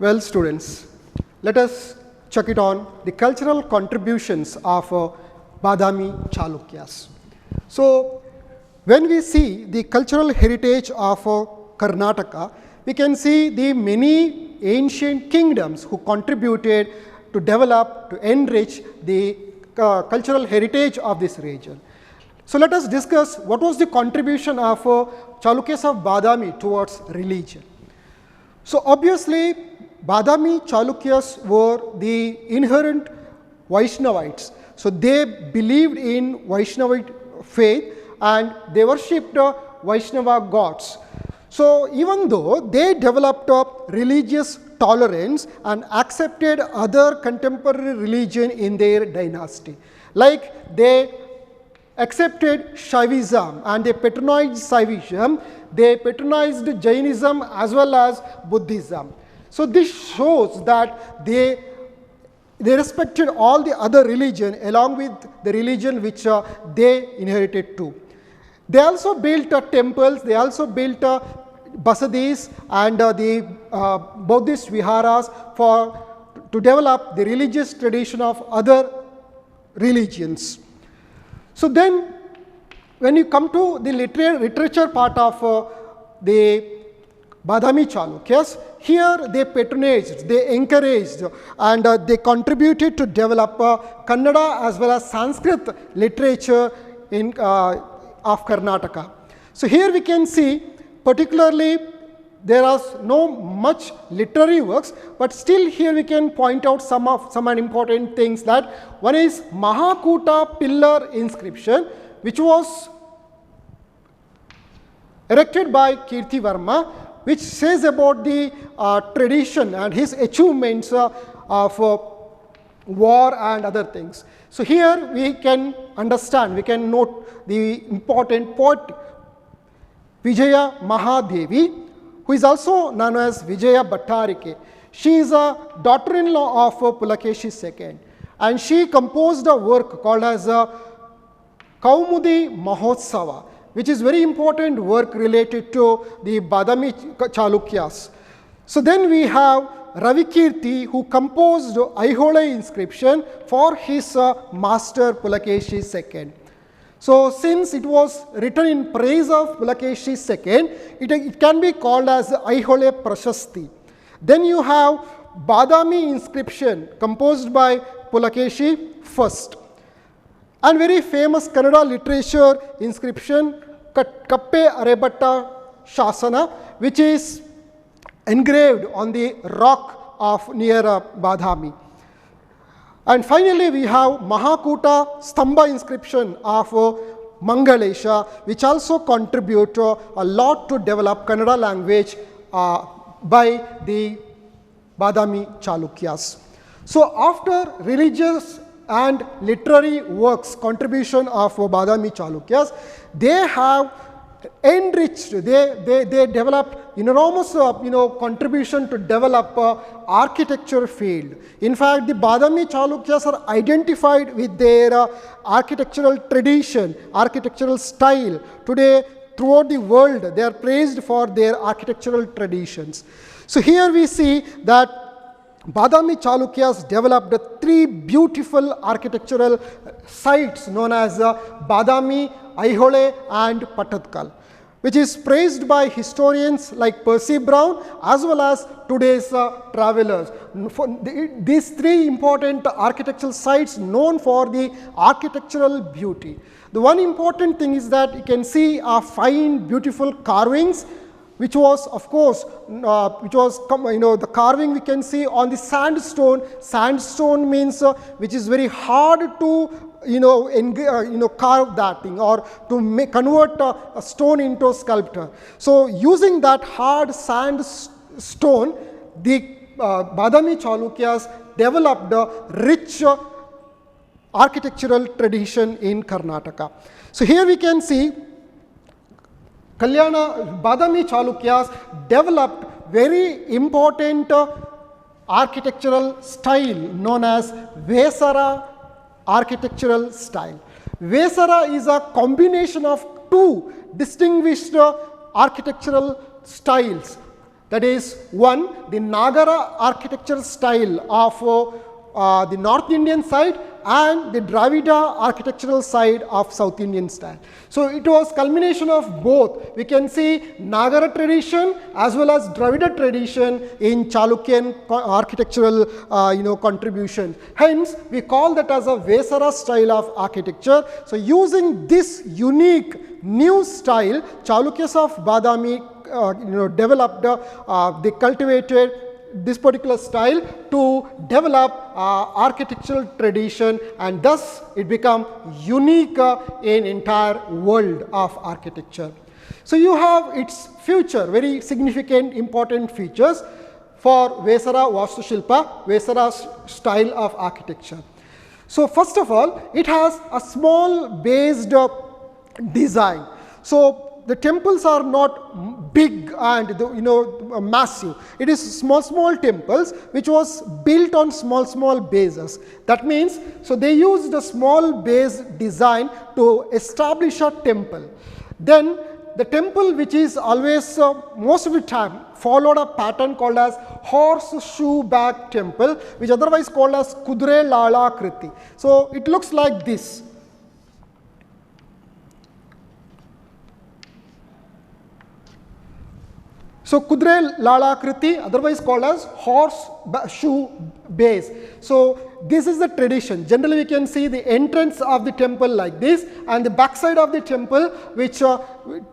Well, students, let us check it on the cultural contributions of Badami Chalukyas. So, when we see the cultural heritage of Karnataka, we can see the many ancient kingdoms who contributed to develop, to enrich the cultural heritage of this region. So, let us discuss what was the contribution of Chalukyas of Badami towards religion. So, obviously, Badami Chalukyas were the inherent Vaishnavites. So, they believed in Vaishnavite faith and they worshipped Vaishnava gods. So, even though they developed religious tolerance and accepted other contemporary religion in their dynasty, like they accepted Shaivism and they patronized Shaivism, they patronized Jainism as well as Buddhism. So, this shows that they respected all the other religion along with the religion which they inherited too. They also built temples, they also built basadis and the Buddhist viharas to develop the religious tradition of other religions. So, then when you come to the literature part of the Badami Chalukyas, here they patronized, they encouraged and they contributed to develop Kannada as well as Sanskrit literature of Karnataka. So, here we can see particularly there are no much literary works, but still here we can point out some important things. That one is Mahakuta pillar inscription, which was erected by Kirti Varma, which says about the tradition and his achievements of war and other things. So, here we can understand, we can note the important poet Vijaya Mahadevi, who is also known as Vijaya Bhattarike. She is a daughter-in-law of Pulakeshi II, and she composed a work called as Kaumudi Mahotsava, which is very important work related to the Badami Chalukyas. So, then we have Ravikirti, who composed Aihole inscription for his master Pulakeshi II. So, since it was written in praise of Pulakeshi II, it can be called as Aihole Prashasti. Then you have Badami inscription composed by Pulakeshi I. And very famous Kannada literature inscription Kappe Arebhatta Shasana, which is engraved on the rock of near Badami. And finally, we have Mahakuta Stamba inscription of Mangalesha, which also contribute a lot to develop Kannada language by the Badami Chalukyas. So, after religious and literary works contribution of Badami Chalukyas, they have enriched, they developed enormous contribution to develop architecture field. In fact, the Badami Chalukyas are identified with their architectural tradition, architectural style. Today, throughout the world, they are praised for their architectural traditions. So, here we see that Badami Chalukyas developed three beautiful architectural sites known as Badami, Aihole and Pattatkal, which is praised by historians like Percy Brown as well as today's travelers. These three important architectural sites known for the architectural beauty. The one important thing is that you can see fine beautiful carvings, which was of course, the carving we can see on the sandstone. Sandstone means which is very hard to carve that thing or to convert a stone into a sculpture. So, using that hard sandstone, the Badami Chalukyas developed a rich architectural tradition in Karnataka. So, here we can see Badami Chalukyas developed very important architectural style known as Vesara architectural style. Vesara is a combination of two distinguished architectural styles. That is, one, the Nagara architectural style of the North Indian side and the Dravida architectural side of South Indian style. So it was culmination of both. We can see Nagara tradition as well as Dravida tradition in Chalukyan architectural contribution. Hence, we call that as a Vesara style of architecture. So using this unique new style, Chalukyas of Badami developed, they cultivated this particular style to develop architectural tradition, and thus it become unique in entire world of architecture. So you have its future, very significant important features for Vesara Vastu Shilpa, Vesara style of architecture. So first of all, it has a small based design. So the temples are not big and massive. It is small temples which was built on small bases. That means, so they used a small base design to establish a temple. Then the temple, which is always most of the time followed a pattern called as horseshoe back temple, which otherwise called as Kudre Lala Kriti. So it looks like this. So Kudre Lala Kriti, otherwise called as horseshoe base. So this is the tradition. Generally we can see the entrance of the temple like this, and the backside of the temple which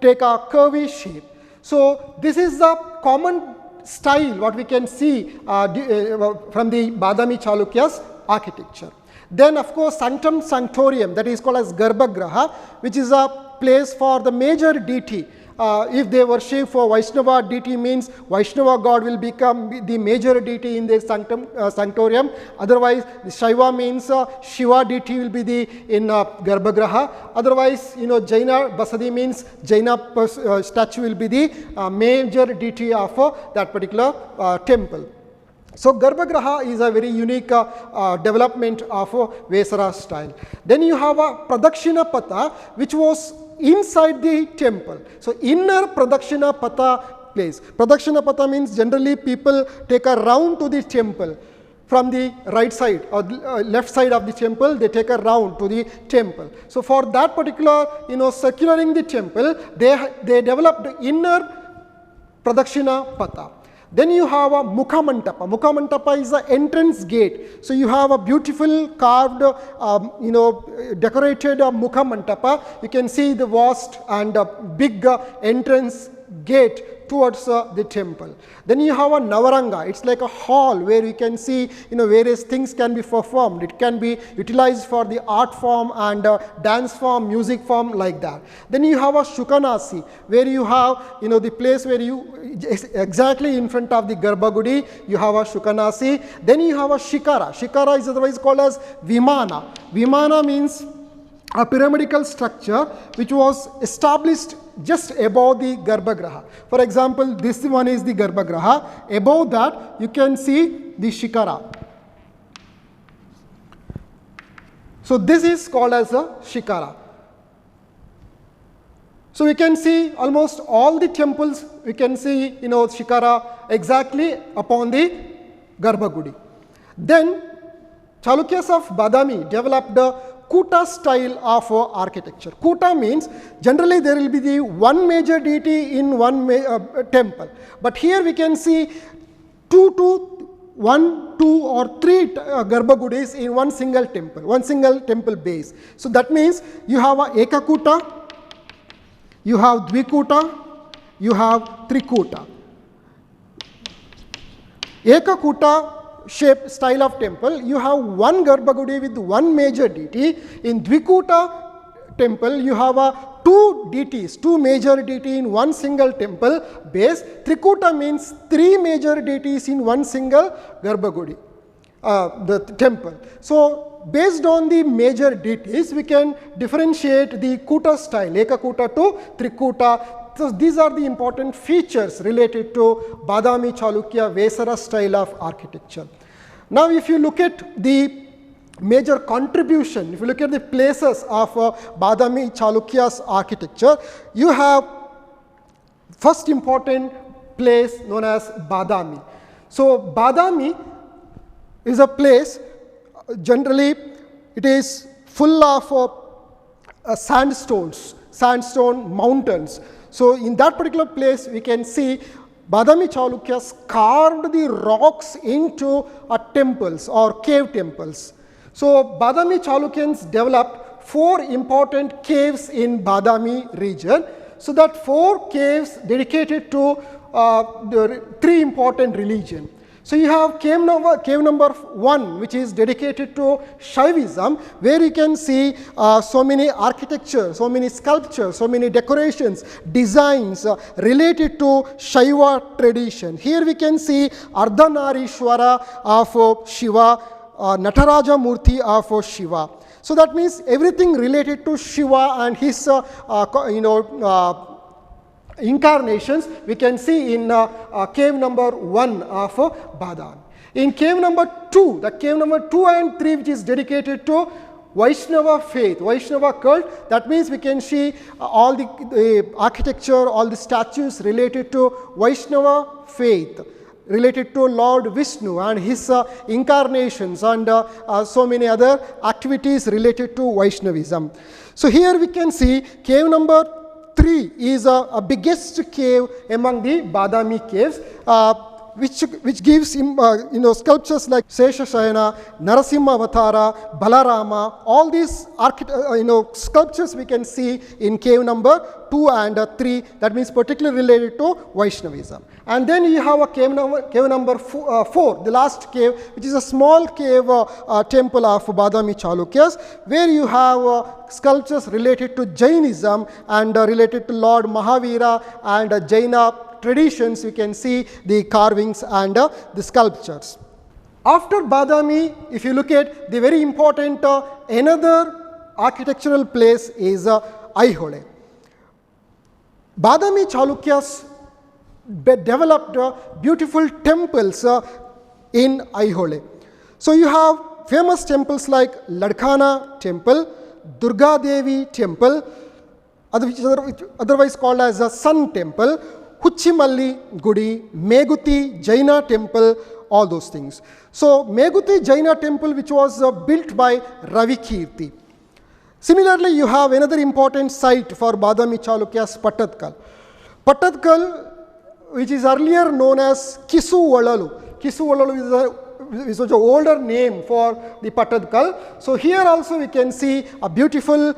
take a curvy shape. So this is the common style what we can see from the Badami Chalukyas architecture. Then of course Sanctum Sanctorium, that is called as Garbhagraha, which is a place for the major deity. If they worship for Vaishnava deity, means Vaishnava god will become the major deity in the sanctorium. Otherwise, the Shaiva means Shiva deity will be in Garbhagraha. Otherwise, Jaina Basadi means Jaina statue will be the major deity of that particular temple. So Garbhagraha is a very unique development of Vesara style. Then you have a Pradakshina Patha, which was inside the temple. So inner Pradakshina Patha place. Pradakshina Patha means generally people take a round to the temple from the right side or left side of the temple. They take a round to the temple. So for that particular circulating the temple, they developed inner Pradakshina Patha. Then you have a Mukha Mantapa. Mukha Mantapa is the entrance gate. So you have a beautiful carved, decorated Mukha Mantapa. You can see the vast and big entrance gate towards the temple. Then you have a Navaranga. It's like a hall where you can see various things can be performed. It can be utilized for the art form and dance form, music form, like that. Then you have a Shukanasi, where you have the place where you exactly in front of the Garbhagudi you have a Shukanasi. Then you have a Shikara. Shikara is otherwise called as Vimana. Vimana means a pyramidal structure which was established just above the Garbhagraha. For example, this one is the Garbhagraha. Above that you can see the Shikara. So this is called as a Shikara. So we can see almost all the temples, we can see Shikara exactly upon the Garbhagudi. Then Chalukyas of Badami developed the Kuta style of architecture. Kuta means generally there will be the one major deity in one temple. But here we can see 1, 2 or 3 Garbhagudis in one single temple base. So that means you have a Ekakuta, you have Dvikuta, you have Trikuta. Ekakuta shape style of temple, you have one Garbhagudi with one major deity. In Dvikuta temple, you have two deities, two major deity in one single temple base. Trikuta means 3 major deities in one single Garbhagudi, the temple. So based on the major deities, we can differentiate the Kuta style, Ekakuta to Trikuta. So these are the important features related to Badami Chalukya Vesara style of architecture. Now if you look at the major contribution, if you look at the places of Badami Chalukya's architecture, you have first important place known as Badami. So Badami is a place, generally it is full of sandstone mountains. So in that particular place we can see Badami Chalukyas carved the rocks into temples or cave temples. So Badami Chalukyans developed 4 important caves in Badami region. So that 4 caves dedicated to the 3 important religion. So you have cave number 1, which is dedicated to Shaivism, where you can see so many architecture, so many sculptures, so many decorations, designs related to Shaiva tradition. Here we can see Ardhanarishwara of Shiva, Nataraja Murthy of Shiva. So that means everything related to Shiva and his incarnations we can see in cave number 1 of Badami. In cave number 2, the cave number 2 and 3, which is dedicated to Vaishnava faith, Vaishnava cult, that means we can see all the architecture, all the statues related to Vaishnava faith, related to Lord Vishnu and his incarnations and so many other activities related to Vaishnavism. So here we can see cave number 3 is a biggest cave among the Badami caves, which gives sculptures like Seshashayana, Narasimha Avatara, Balarama. All these sculptures we can see in cave number 2 and 3. That means particularly related to Vaishnavism. And then you have a cave number 4, the last cave, which is a small cave temple of Badami Chalukyas, where you have sculptures related to Jainism and related to Lord Mahavira and Jaina traditions. You can see the carvings and the sculptures. After Badami, if you look at the very important another architectural place is Aihole. Badami Chalukyas developed beautiful temples in Aihole. So you have famous temples like Ladkana temple, Durga Devi temple, which is otherwise called as a Sun temple, Huchimalli Gudi, Meguti Jaina temple, all those things. So Meguti Jaina temple, which was built by Ravi Kirti. Similarly, you have another important site for Badami Chalukyas, Pattadkal. Pattadkal, which is earlier known as Kisuvalalu. Kisuvalalu is an older name for the Pattadkal. So here also we can see a beautiful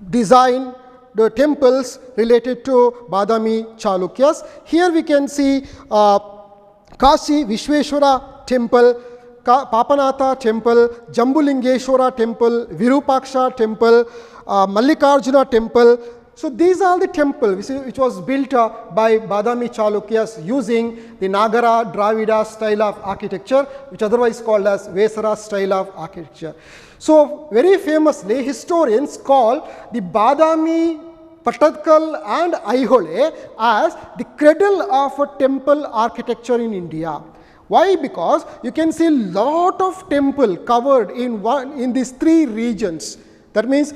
design, the temples related to Badami Chalukyas. Here we can see Kashi Vishweshwara temple, Papanatha temple, Jambulingeshwara temple, Virupaksha temple, Mallikarjuna temple. So these are the temples which was built by Badami Chalukyas using the Nagara Dravida style of architecture, which otherwise called as Vesara style of architecture. So very famously, historians call the Badami, Pattadkal and Aihole as the cradle of temple architecture in India. Why? Because you can see lot of temple covered in these 3 regions. That means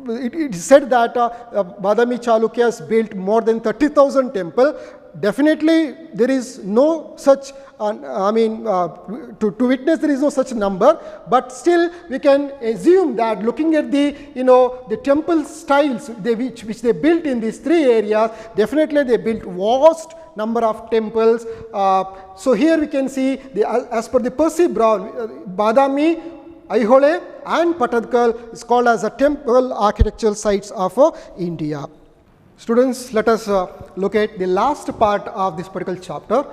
it is said that Badami Chalukyas built more than 30,000 temple. Definitely there is no such, to witness there is no such number, but still we can assume that looking at the, the temple styles which they built in these 3 areas, definitely they built vast number of temples. So here we can see, as per the Percy Brown, Badami, Aihole and Pattadkal is called as a temple architectural sites of India. Students, let us look at the last part of this particular chapter.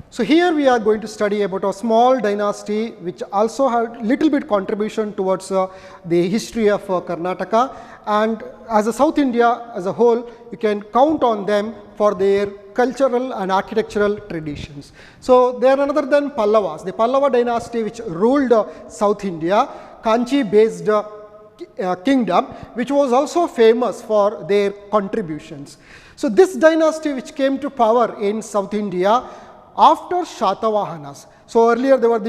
So here we are going to study about a small dynasty which also had little bit contribution towards the history of Karnataka, and as a South India as a whole, you can count on them for their cultural and architectural traditions. So they are none other than Pallavas, the Pallava dynasty which ruled South India, Kanchi based kingdom, which was also famous for their contributions. So this dynasty which came to power in South India after Shatavahanas. So earlier they were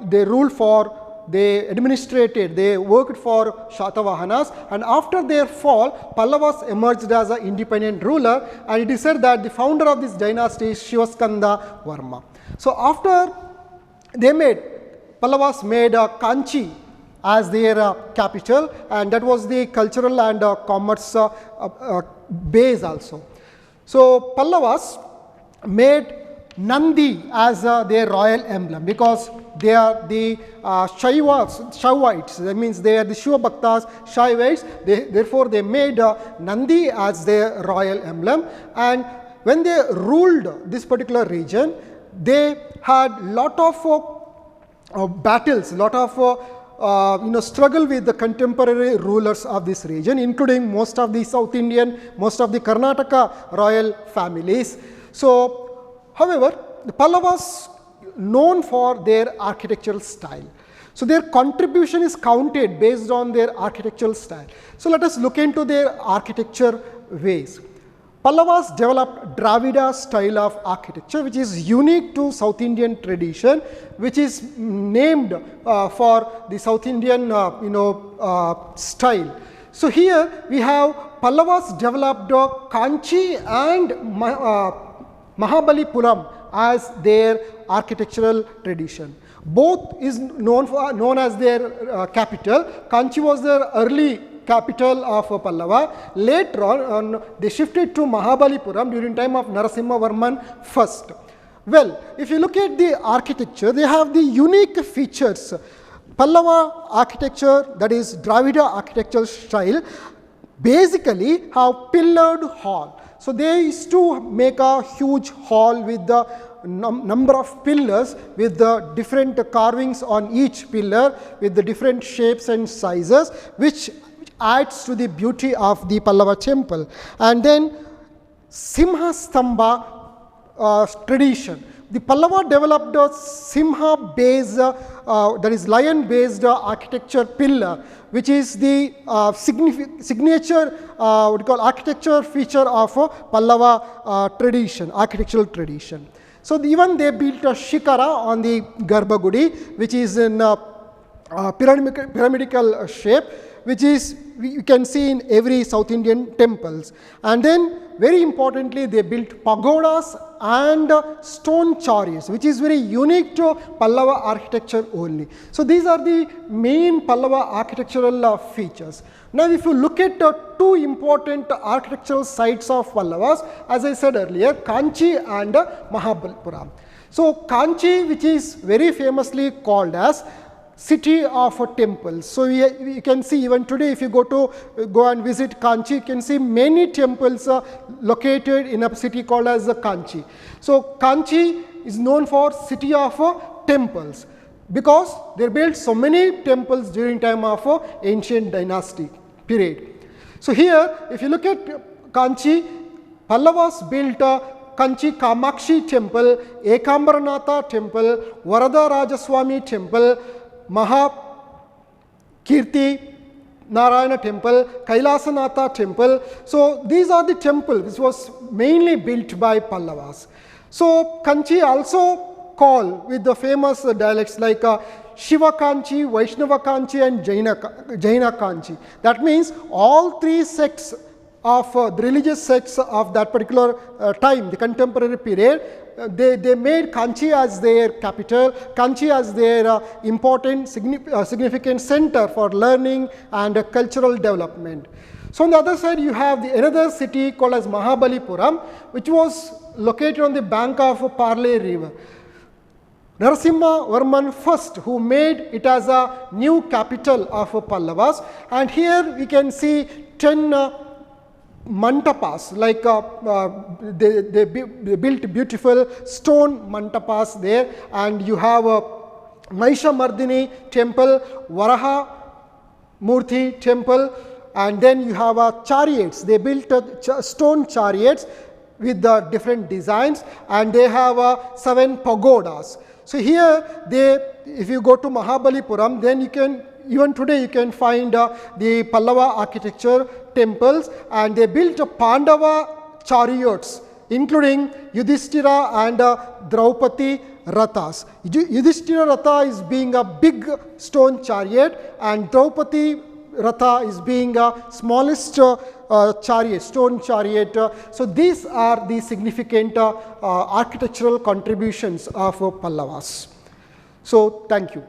they ruled for they administrated, they worked for Shatavahanas, and after their fall, Pallavas emerged as an independent ruler, and it is said that the founder of this dynasty is Shivaskanda Varma. So after Pallavas made Kanchi as their capital, and that was the cultural and commerce base also. So Pallavas made Nandi as their royal emblem, because they are the Shaivites, that means they are the Shiva Bhaktas, Shaivites, therefore they made Nandi as their royal emblem. And when they ruled this particular region, they had lot of battles, lot of struggle with the contemporary rulers of this region, including most of the South Indian, most of the Karnataka royal families. So however, the Pallavas known for their architectural style. So their contribution is counted based on their architectural style. So let us look into their architecture ways. Pallavas developed Dravida style of architecture, which is unique to South Indian tradition, which is named for the South Indian style. So here we have Pallavas developed Kanchi and Mahabalipuram as their architectural tradition. Both is known as their capital. Kanchi was their early capital of Pallava. Later on, they shifted to Mahabalipuram during time of Narasimha Varman I. Well, if you look at the architecture, they have the unique features. Pallava architecture, that is Dravida architectural style, basically have pillared hall. So they used to make a huge hall with the number of pillars, with the different carvings on each pillar, with the different shapes and sizes, which adds to the beauty of the Pallava temple. And then Simha Stambha tradition. The Pallava developed a Simha based, that is lion based architecture pillar, which is the signature architecture feature of Pallava tradition, architectural tradition. So even they built a shikara on the Garbhagudi, which is in pyramidal shape, which is you can see in every South Indian temples. And then very importantly, they built pagodas and stone chariots, which is very unique to Pallava architecture only. So these are the main Pallava architectural features. Now if you look at two important architectural sites of Pallavas, as I said earlier, Kanchi and Mahabalipuram. So Kanchi, which is very famously called as city of temples. So you can see even today, if you go and visit Kanchi, you can see many temples located in a city called as Kanchi. So Kanchi is known for city of temples, because they built so many temples during time of ancient dynasty period. So here, if you look at Kanchi, Pallavas built Kanchi Kamakshi temple, Ekambaranatha temple, Varada Rajaswami temple, Mahakirti Narayana temple, Kailasanatha temple. So these are the temples which was mainly built by Pallavas. So Kanchi also called with the famous dialects like Shiva Kanchi, Vaishnava Kanchi and Jaina Kanchi. That means all three sects of the religious sects of that particular time, the contemporary period, they made Kanchi as their capital, Kanchi as their important significant center for learning and cultural development. So on the other side, you have another city called as Mahabalipuram, which was located on the bank of Parle river. Narasimha Varman I, who made it as a new capital of Pallavas, and here we can see 10 mantapas, like they built beautiful stone mantapas there, and you have a Mahishamardini temple, Varaha Murthy temple, and then you have chariots. They built stone chariots with the different designs, and they have 7 pagodas. So here if you go to Mahabalipuram, then you can, even today you can find the Pallava architecture temples, and they built Pandava chariots, including Yudhishthira and Draupadi, rathas. Yudhishthira Ratha is being a big stone chariot, and Draupadi Ratha is being a smallest chariot, stone chariot. So these are the significant architectural contributions of Pallavas. So thank you.